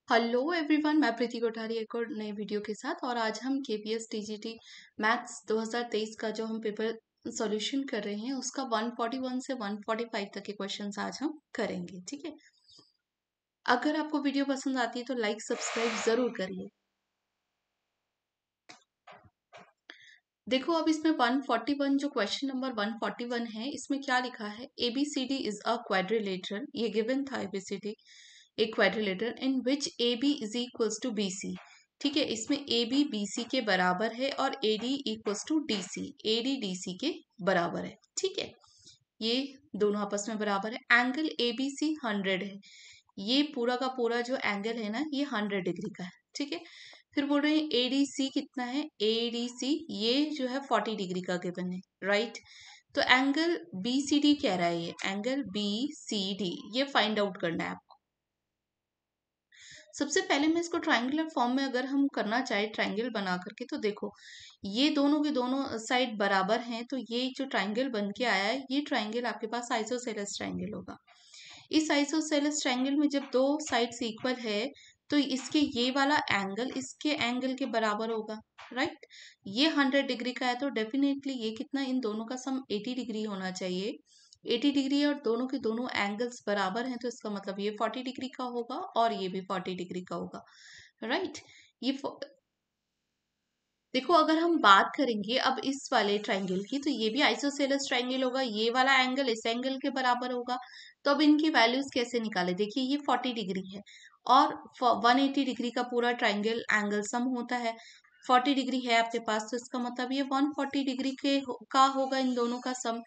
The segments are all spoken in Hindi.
हेलो एवरीवन, मैं प्रीति कोठारी एक और नए वीडियो के साथ। और आज हम केपीएस टीजीटी मैथ्स 2023 का जो हम पेपर सॉल्यूशन कर रहे हैं उसका 141 से 145 तक के क्वेश्चंस आज हम करेंगे। ठीक है, अगर आपको वीडियो पसंद आती है तो लाइक सब्सक्राइब जरूर करिए। देखो, अब इसमें 141 जो क्वेश्चन नंबर 141 है, इसमें क्या लिखा है? ABCD is a quadrilateral. ये गिवन था ABCD एक quadrilateral in which AB is equals to BC। ठीक है, इसमें AB BC के बराबर है और AD equals to DC, AD DC के बराबर है। ठीक है, ये दोनों आपस में बराबर है। एंगल ABC 100 है। ये पूरा का पूरा जो एंगल है ना, ये 100 डिग्री का है। ठीक है, फिर बोल रहे हैं ADC कितना है? ADC ये जो है 40 डिग्री का गिवन है, राइट। तो एंगल BCD कह रहा है, ये एंगल BCD ये फाइंड आउट करना है आपको। सबसे पहले मैं इसको ट्राइंगुलर फॉर्म में अगर हम करना चाहे ट्राइंगल बना करके, तो देखो ये दोनों के दोनों साइड बराबर हैं, तो ये जो ट्राइंगल बन के आया है, ये आपके पास आइसोसेलेस ट्राइंगल होगा। इस आइसोसेलेस ट्राइंगल में जब दो साइड्स इक्वल है, तो इसके ये वाला एंगल इसके एंगल के बराबर होगा, राइट। ये 100 डिग्री का है, तो डेफिनेटली ये कितना, इन दोनों का सम 80 डिग्री होना चाहिए। 80 डिग्री और दोनों के दोनों एंगल्स बराबर हैं, तो इसका मतलब ये 40 डिग्री का होगा और ये भी 40 डिग्री का होगा, राइट। ये देखो, अगर हम बात करेंगे अब इस वाले ट्राइंगल की, तो ये भी आइसोसेलेस ट्राइंगल होगा। ये वाला एंगल इस एंगल के बराबर होगा। तो अब इनकी वैल्यूज कैसे निकाले? देखिए, ये 40 डिग्री है और 180 डिग्री का पूरा ट्राइंगल एंगल सम होता है। 40 डिग्री है आपके पास, तो इसका मतलब ये 140 डिग्री का होगा इन दोनों का सम।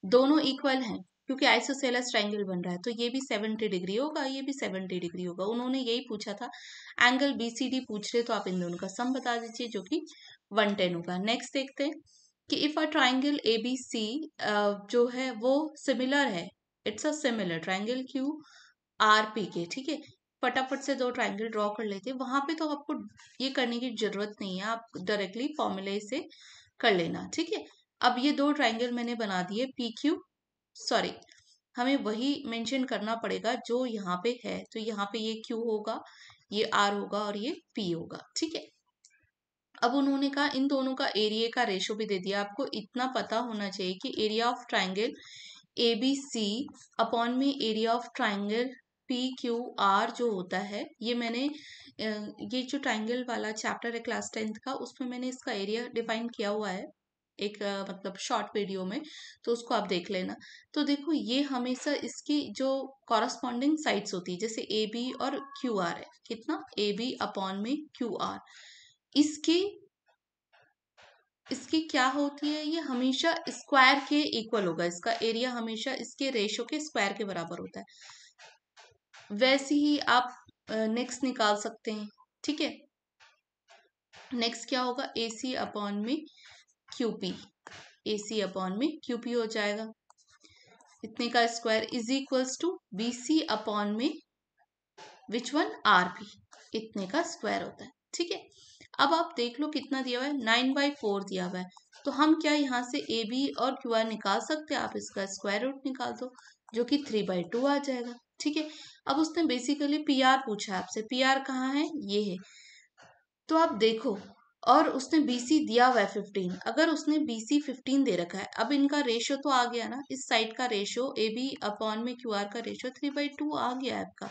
दोनों इक्वल हैं क्योंकि आइसोसेलेस ट्राइंगल बन रहा है, तो ये भी 70 डिग्री होगा, ये भी 70 डिग्री होगा। उन्होंने यही पूछा था, एंगल BCD पूछ रहे, तो आप इन दोनों का सम बता दीजिए, जो कि 110 होगा। नेक्स्ट देखते हैं कि इफ अ ट्राइंगल ABC जो है वो सिमिलर है, it's a similar triangle QRP के। ठीक है, फटाफट से दो ट्राइंगल ड्रॉ कर लेते हैं। वहां पे तो आपको ये करने की जरूरत नहीं है, आप डायरेक्टली फॉर्मूले से कर लेना। ठीक है, अब ये दो ट्राइंगल मैंने बना दिए PQ, सॉरी हमें वही मेंशन करना पड़ेगा जो यहाँ पे है। तो यहाँ पे ये Q होगा, ये R होगा और ये P होगा। ठीक है, अब उन्होंने कहा इन दोनों का एरिया का रेशो भी दे दिया। आपको इतना पता होना चाहिए कि area of triangle ABC upon में एरिया ऑफ ट्राइंगल PQR जो होता है, ये मैंने ये जो ट्राइंगल वाला चैप्टर है क्लास 10th का, उसमें मैंने इसका एरिया डिफाइन किया हुआ है एक मतलब शॉर्ट वीडियो में, तो उसको आप देख लेना। तो देखो, ये हमेशा इसकी जो कॉरस्पॉन्डिंग साइड्स होती है, जैसे AB और QR है, कितना AB अपॉन में QR, इसकी इसकी क्या होती है, ये हमेशा स्क्वायर के इक्वल होगा। इसका एरिया हमेशा इसके रेशो के स्क्वायर के बराबर होता है। वैसे ही आप नेक्स्ट निकाल सकते हैं। ठीक है, नेक्स्ट क्या होगा? AC अपॉन में QP, AC अपॉन में QP हो जाएगा। इतने का square is equals to BC upon में विच वन? RP, इतने का स्क्वायर होता है। ठीक है, अब आप देख लो कितना दिया हुआ है, 9/4 दिया हुआ है। तो हम क्या यहाँ से AB और QR निकाल सकते हैं? आप इसका स्क्वायर रूट निकाल दो, जो कि 3/2 आ जाएगा। ठीक है, अब उसने बेसिकली PR पूछा है आपसे। PR कहाँ है? ये है। तो आप देखो, और उसने BC दिया हुआ है 15। अगर उसने BC 15 दे रखा है, अब इनका रेशियो तो आ गया ना, इस साइड का रेशियो AB अपॉन में QR का रेशियो 3/2 आ गया है आपका।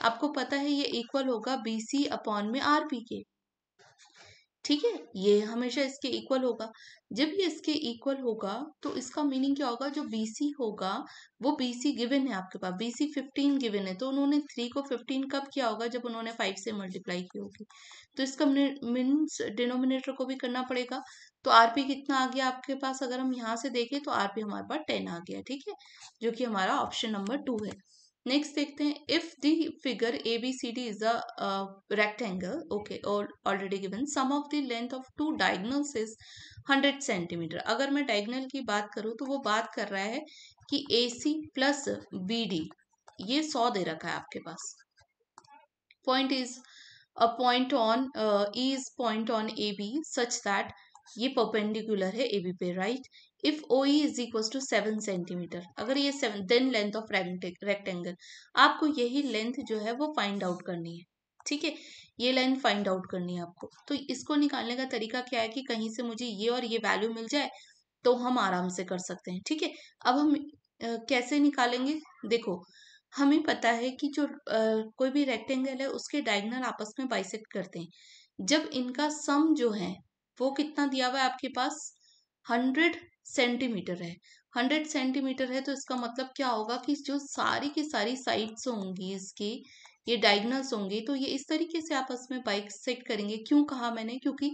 आपको पता है ये इक्वल होगा BC अपॉन में RP के। ठीक है, ये हमेशा इसके इक्वल होगा। जब ये इसके इक्वल होगा, तो इसका मीनिंग क्या होगा? जो BC होगा वो BC गिवन है आपके पास, BC 15 गिवन है, तो उन्होंने 3 को 15 कब किया होगा? जब उन्होंने 5 से मल्टीप्लाई की होगी। तो इसका मीन्स डिनोमिनेटर को भी करना पड़ेगा। तो RP कितना आ गया आपके पास? अगर हम यहाँ से देखें तो RP हमारे पास 10 आ गया। ठीक है, जो कि हमारा ऑप्शन नंबर 2 है। नेक्स्ट देखते हैं, if the figure ABCD is a rectangle, okay, or already given, sum of the length of two diagonals is 100 centimetre. अगर मैं डायगोनल की बात करूँ, तो वो बात कर रहा है कि AC प्लस BD ये 100 दे रखा है आपके पास। Point is a point on is point on AB such that ये परपेंडिकुलर है AB पे, right. If OE is equal to 7 centimetre, अगर ये 7, देन लेंथ ऑफ रेक्टेंगल। आपको यही लेंथ जो है वो फाइंड आउट करनी है। ठीक है, ये लाइन फाइंड आउट करनी है आपको। तो इसको निकालने का तरीका क्या है कि कहीं से मुझे ये और ये वैल्यू मिल जाए तो हम आराम से कर सकते हैं। ठीक है, अब हम कैसे निकालेंगे? देखो, हमें पता है कि जो कोई भी रेक्टेंगल है उसके डायगोनल आपस में बाइसेक्ट करते हैं। जब इनका सम जो है वो कितना दिया हुआ है आपके पास, 100 सेंटीमीटर है। 100 सेंटीमीटर है तो इसका मतलब क्या होगा कि जो सारी की सारी साइड्स होंगी इसकी, ये डायगोनल्स होंगे, तो ये इस तरीके से आपस में बाइसेक्ट करेंगे। क्यों कहा मैंने? क्योंकि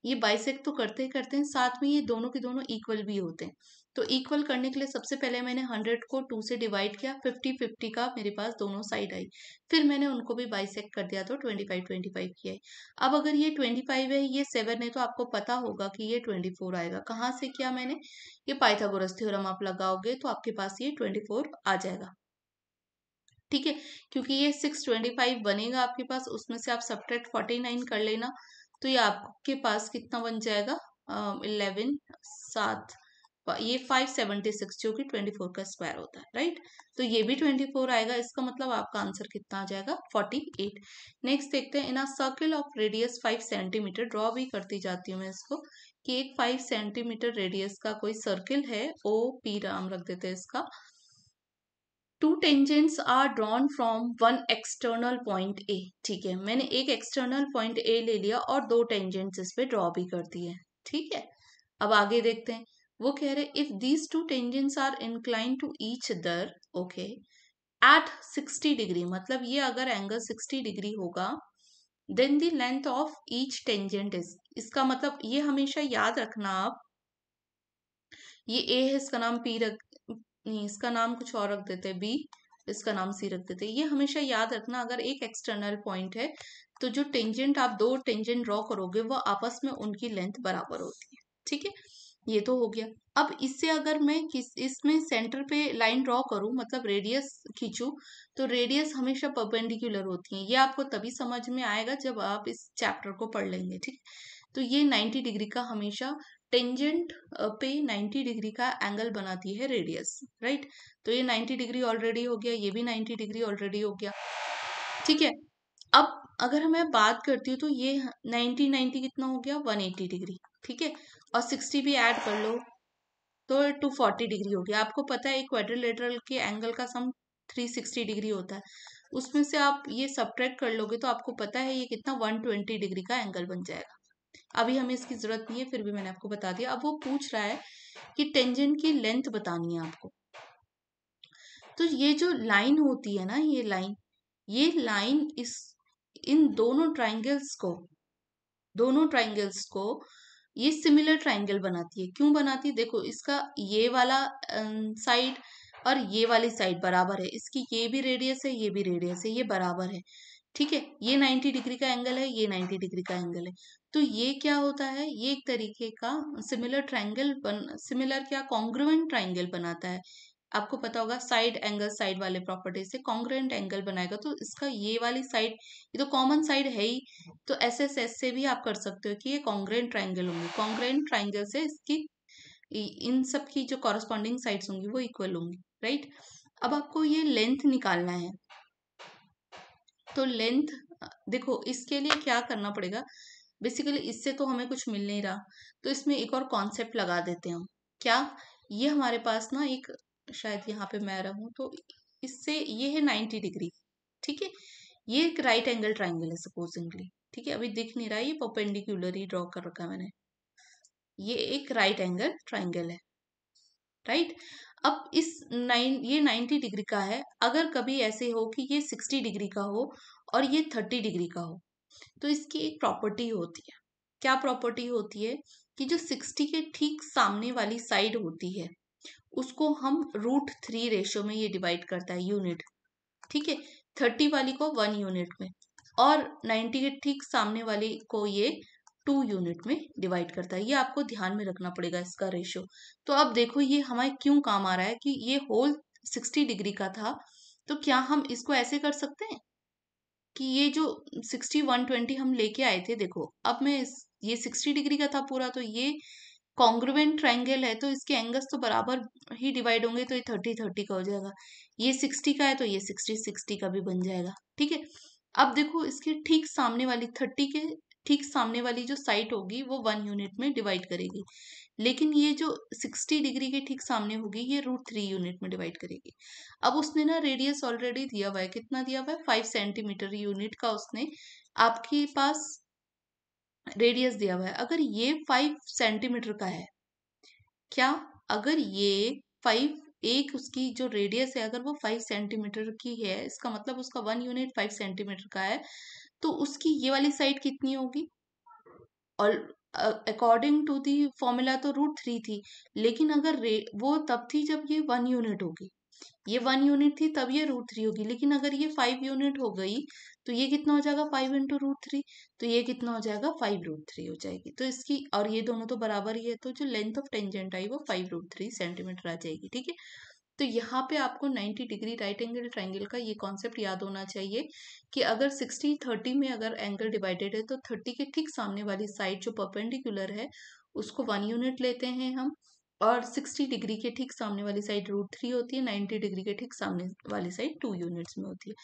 ये बाइसेक्ट तो करते ही करते हैं, साथ में ये दोनों के दोनों इक्वल भी होते हैं। तो इक्वल करने के लिए सबसे पहले मैंने 100 को 2 से डिवाइड किया, 50-50 का मेरे पास दोनों साइड आई। फिर मैंने उनको भी बाइसेक्ट कर दिया तो 25-25 किया है। अब अगर ये 25 है, ये 7 है, तो आपको पता होगा कि ये 24 आएगा। कहाँ से किया मैंने? ये पाइथागोरस थ्योरम आप लगाओगे तो आपके पास ये 24 आ जाएगा। ठीक है, क्योंकि ये 625 बनेगा आपके पास, उसमें से आप सब्ट्रैक्ट 49 कर लेना, तो ये आपके पास कितना बन जाएगा? 11 7 ये 576 जो कि 24 का स्क्वायर होता है, राइट। तो ये भी 24 आएगा, इसका मतलब आपका आंसर कितना आ जाएगा? 48। नेक्स्ट देखते हैं, in a circle of radius 5 centimetre, draw भी करती जाती हूँ मैं इसको, कि एक 5 सेंटीमीटर रेडियस का कोई सर्किल है, ओ पी नाम रख देते हैं इसका। Two tangents are drawn from one external point A. ठीक है, मैंने एक एक्सटर्नल पॉइंट ए ले लिया और दो टेंजेंट्स इस पे ड्रॉ भी कर दिए। ठीक है, अब आगे देखते हैं। वो कह रहे if these two tangents are incline to each other, okay, at 60 degree, मतलब ये अगर एंगल 60 डिग्री होगा, then the length of each tangent is, इसका मतलब ये हमेशा याद रखना आप, ये ए है, इसका नाम पी रख, नहीं इसका नाम कुछ और रख देते हैं बी, इसका नाम सी रख देते हैं। ये हमेशा याद रखना, अगर एक एक्सटर्नल पॉइंट है तो जो टेंजेंट आप दो टेंजेंट ड्रॉ करोगे वो आपस में उनकी लेंथ बराबर होती है। ठीक है, ये तो हो गया। अब इससे अगर मैं इसमें सेंटर पे लाइन ड्रॉ करूं, मतलब रेडियस खींचूं, तो रेडियस हमेशा परपेंडिकुलर होती है। ये आपको तभी समझ में आएगा जब आप इस चैप्टर को पढ़ लेंगे। ठीक, तो ये 90 डिग्री का हमेशा टेंजेंट पे 90 डिग्री का एंगल बनाती है रेडियस, राइट। तो ये 90 डिग्री ऑलरेडी हो गया, ये भी 90 डिग्री ऑलरेडी हो गया। ठीक है, अब अगर मैं बात करती हूँ तो ये 90 कितना हो गया? 180 डिग्री। ठीक है, और 60 भी ऐड कर लो तो 240 डिग्री हो गया। आपको पता है एक क्वाड्रिलेटरल के एंगल का सम 360 डिग्री होता है, उसमें से आप ये सब्ट्रैक्ट कर लोगे तो आपको पता है ये कितना 120 डिग्री का एंगल बन जाएगा। अभी हमें इसकी जरूरत नहीं है, फिर भी मैंने आपको बता दिया। अब वो पूछ रहा है कि टेंजेंट की लेंथ बतानी है आपको। तो ये जो लाइन होती है ना, ये लाइन इस इन दोनों ट्राइंगल्स को ये सिमिलर ट्राइंगल बनाती है। क्यों बनाती है? देखो, इसका ये वाला साइड और ये वाली साइड बराबर है, इसकी ये भी रेडियस है, ये भी रेडियस है, ये बराबर है। ठीक है, ये 90 डिग्री का एंगल है, ये 90 डिग्री का एंगल है। तो ये क्या होता है? ये एक तरीके का सिमिलर क्या, कॉन्ग्रुएंट ट्राइंगल बनाता है। आपको पता होगा साइड एंगल साइड वाले प्रॉपर्टी से कॉन्ग्रुएंट एंगल बनाएगा, तो इसका ये वाली साइड, ये तो कॉमन साइड है ही, तो एस से भी आप कर सकते हो कि ये कॉन्ग्रुएंट ट्राइंगल होंगे। कॉन्ग्रुएंट ट्राइंगल से इसकी इन सब की जो कॉरस्पॉन्डिंग साइड्स होंगी वो इक्वल होंगी, राइट। अब आपको ये लेंथ निकालना है, तो लेंथ देखो, इसके लिए क्या करना पड़ेगा, बेसिकली इससे तो हमें कुछ मिल नहीं रहा, तो इसमें एक और कॉन्सेप्ट लगा देते हैं हम। क्या? ये हमारे पास ना एक, शायद यहाँ पे मैं रहूं तो इससे ये है 90 डिग्री। ठीक है, ये एक राइट एंगल ट्राइंगल है सपोजिंगली। ठीक है, अभी दिख नहीं रहा, ये परपेंडिकुलर ही ड्रॉ कर रखा है मैंने। ये एक राइट एंगल ट्राइंगल है, राइट। अब ये 90 डिग्री का है, अगर कभी ऐसे हो कि ये 60 डिग्री का हो और ये 30 डिग्री का हो, तो इसकी एक प्रॉपर्टी होती है। क्या प्रॉपर्टी होती है? कि जो 60 के ठीक सामने वाली साइड होती है उसको हम √3 रेशो में ये डिवाइड करता है, यूनिट। ठीक है, 30 वाली को 1 यूनिट में, और 90 के ठीक सामने वाली को ये 2 यूनिट में डिवाइड करता है। ये आपको ध्यान में रखना पड़ेगा इसका रेशो। तो अब देखो ये हमारे क्यों काम आ रहा है, कि ये होल 60 डिग्री का था, तो क्या हम इसको ऐसे कर सकते हैं कि ये जो 60 120 हम लेके आए थे, देखो अब ये 60 डिग्री का था पूरा, तो ये कॉन्ग्रुएंट ट्राइंगल है तो इसके एंगल्स तो बराबर ही डिवाइड होंगे, तो ये 30 30 का हो जाएगा। ये 60 का है तो ये 60 60 का भी बन जाएगा। ठीक है, अब देखो इसके ठीक सामने वाली 30 के ठीक सामने वाली जो साइड होगी वो 1 यूनिट में डिवाइड करेगी, लेकिन ये जो 60 डिग्री के ठीक सामने होगी ये √3 यूनिट में डिवाइड करेगी। अब उसने ना रेडियस ऑलरेडी दिया हुआ है, कितना दिया हुआ है, 5 सेंटीमीटर यूनिट का उसने आपके पास रेडियस दिया हुआ है। अगर ये 5 सेंटीमीटर का है, क्या अगर ये 5 एक उसकी जो रेडियस है अगर वो 5 सेंटीमीटर की है, इसका मतलब उसका 1 यूनिट 5 सेंटीमीटर का है, तो उसकी ये वाली साइड कितनी होगी? और अकॉर्डिंग टू दी फॉर्मूला तो √3 थी, लेकिन अगर वो तब थी जब ये 1 यूनिट होगी, ये 1 यूनिट थी तब ये √3 होगी, लेकिन अगर ये 5 यूनिट हो गई तो ये कितना हो जाएगा, 5 इंटू √3, तो ये कितना हो जाएगा, 5 √3 हो जाएगी। तो इसकी और ये दोनों तो बराबर ही है, तो जो लेंथ ऑफ टेंजेंट आई वो 5 √3 सेंटीमीटर आ जाएगी। ठीक है, तो यहाँ पे आपको 90 डिग्री राइट एंगल ट्राइंगल का ये कॉन्सेप्ट याद होना चाहिए कि अगर 60-30 में अगर एंगल डिवाइडेड है तो 30 के ठीक सामने वाली साइड जो परपेंडिकुलर है उसको 1 यूनिट लेते हैं हम, और 60 डिग्री के ठीक सामने वाली साइड √3 होती है, 90 डिग्री के ठीक सामने वाली साइड 2 यूनिट्स में होती है।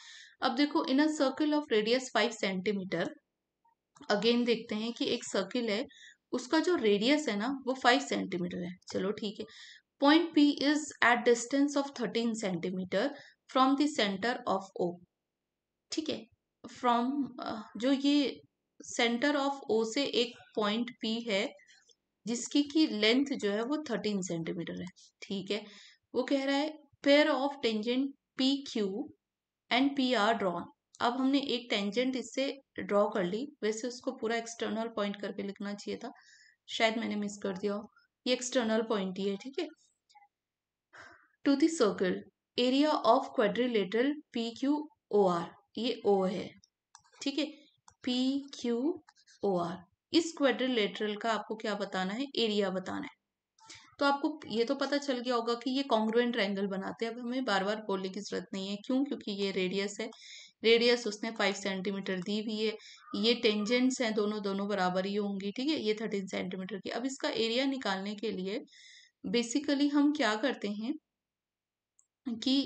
अब देखो in a circle of radius 5 centimetre, again देखते हैं कि एक सर्किल है, उसका जो रेडियस है ना वो 5 सेंटीमीटर है। चलो ठीक है, point P is at distance of 13 centimetre from the centre of O। ठीक है, फ्रॉम जो ये सेंटर ऑफ O से एक पॉइंट P है जिसकी की लेंथ जो है वो 13 सेंटीमीटर है। ठीक है, वो कह रहा है pair of tangent PQ and PR drawn. अब हमने एक टेंजेंट इससे ड्रॉ कर ली, वैसे उसको पूरा एक्सटर्नल पॉइंट करके लिखना चाहिए था, शायद मैंने मिस कर दिया हो, ये एक्सटर्नल पॉइंट ही है। ठीक है, to the circle area of quadrilateral PQOR, ये O है। ठीक है, PQOR, इस क्वाड्रिलेटरल का आपको क्या बताना है, एरिया बताना है। तो आपको ये तो पता चल गया होगा कि ये कॉन्ग्रुएंट ट्रायंगल बनाते हैं। अब हमें बार बार बोलने की जरूरत नहीं है, क्यों, क्योंकि ये रेडियस है, रेडियस उसने 5 सेंटीमीटर दी हुई है, ये टेंजेंट्स हैं, दोनों दोनों बराबर ही होंगी। ठीक है, ये 13 सेंटीमीटर की। अब इसका एरिया निकालने के लिए बेसिकली हम क्या करते हैं कि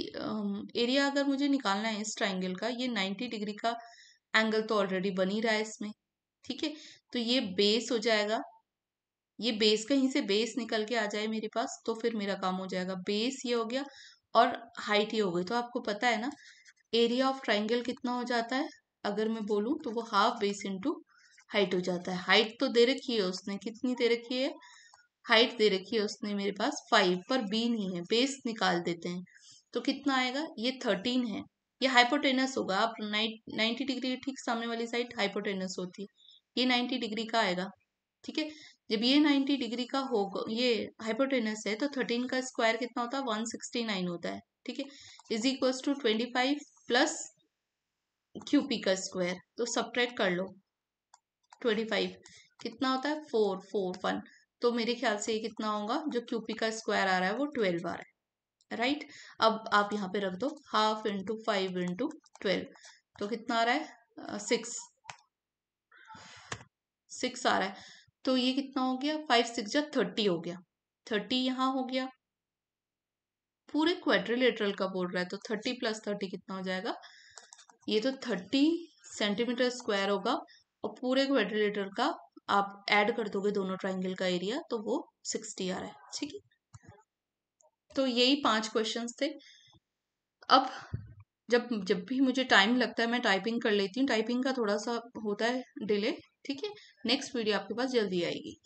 एरिया अगर मुझे निकालना है इस ट्राइंगल का, ये 90 डिग्री का एंगल तो ऑलरेडी बन ही रहा है इसमें। ठीक है, तो ये बेस हो जाएगा, ये बेस कहीं से बेस निकल के आ जाए मेरे पास तो फिर मेरा काम हो जाएगा। बेस ये हो गया और हाइट ये हो गई। तो आपको पता है ना एरिया ऑफ ट्राइंगल कितना हो जाता है, अगर मैं बोलूं तो वो हाफ बेस इंटू हाइट हो जाता है। हाइट तो दे रखी है उसने, कितनी दे रखी है, हाइट दे रखी है उसने मेरे पास 5, पर बी नहीं है, बेस निकाल देते हैं तो कितना आएगा, ये 13 है, ये हाइपोटेनस होगा। आप 90 डिग्री के ठीक सामने वाली साइड हाइपोटेनस होती है, ये 90 डिग्री का आएगा। ठीक है, जब ये 90 डिग्री का होगा, ये हाइपोटेनस है, तो 13 का स्क्वायर कितना होता है, 169 होता है। ठीक है, is equals to 25 plus QP का स्क्वायर, तो सब्ट्रैक्ट कर लो, 25 कितना होता है, 441, तो मेरे ख्याल से ये कितना होगा, जो QP का स्क्वायर आ रहा है वो 12 आ रहा है। राइट, अब आप यहाँ पे रख दो हाफ इंटू 5 इंटू 12, तो कितना आ रहा है, 6 आ रहा है। तो ये कितना हो गया, 5 6 30 हो गया, 30 यहाँ हो गया, पूरे क्वाड्रिलेटरल का बोल रहा है, तो 30 प्लस 30 कितना हो जाएगा, ये तो 30 सेंटीमीटर स्क्वायर होगा, और पूरे क्वाड्रिलेटरल का आप ऐड कर दोगे दोनों ट्राइंगल का एरिया तो वो 60 आ रहा है। ठीक है, तो यही 5 क्वेश्चंस थे। अब जब जब भी मुझे टाइम लगता है मैं टाइपिंग कर लेती हूँ, टाइपिंग का थोड़ा सा होता है डिले। ठीक है, नेक्स्ट वीडियो आपके पास जल्दी आएगी।